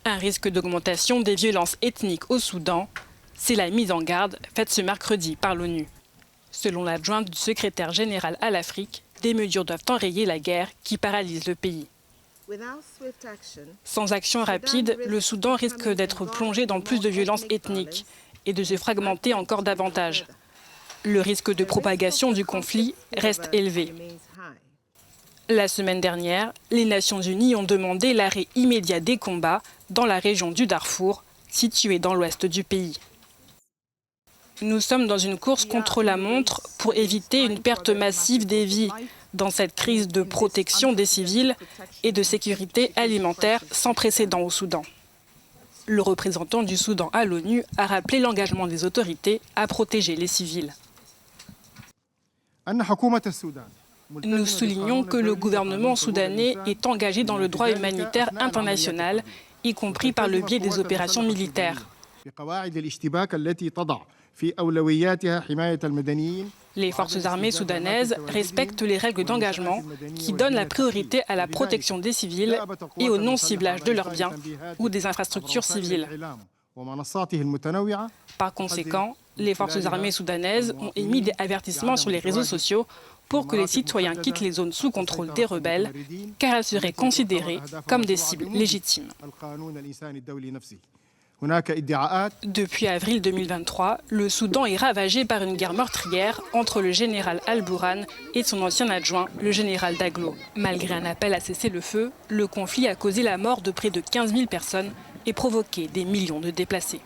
Un risque d'augmentation des violences ethniques au Soudan, c'est la mise en garde faite ce mercredi par l'ONU. Selon l'adjointe du secrétaire général à l'Afrique, des mesures doivent enrayer la guerre qui paralyse le pays. Sans action rapide, le Soudan risque d'être plongé dans plus de violences ethniques et de se fragmenter encore davantage. Le risque de propagation du conflit reste élevé. La semaine dernière, les Nations Unies ont demandé l'arrêt immédiat des combats dans la région du Darfour, située dans l'ouest du pays. Nous sommes dans une course contre la montre pour éviter une perte massive des vies dans cette crise de protection des civils et de sécurité alimentaire sans précédent au Soudan. Le représentant du Soudan à l'ONU a rappelé l'engagement des autorités à protéger les civils. Nous soulignons que le gouvernement soudanais est engagé dans le droit humanitaire international, y compris par le biais des opérations militaires. Les forces armées soudanaises respectent les règles d'engagement qui donnent la priorité à la protection des civils et au non-ciblage de leurs biens ou des infrastructures civiles. Par conséquent, les forces armées soudanaises ont émis des avertissements sur les réseaux sociaux pour que les citoyens quittent les zones sous contrôle des rebelles, car elles seraient considérées comme des cibles légitimes. Depuis avril 2023, le Soudan est ravagé par une guerre meurtrière entre le général Al-Bourhan et son ancien adjoint, le général Daglo. Malgré un appel à cesser le feu, le conflit a causé la mort de près de 15 000 personnes et provoqué des millions de déplacés.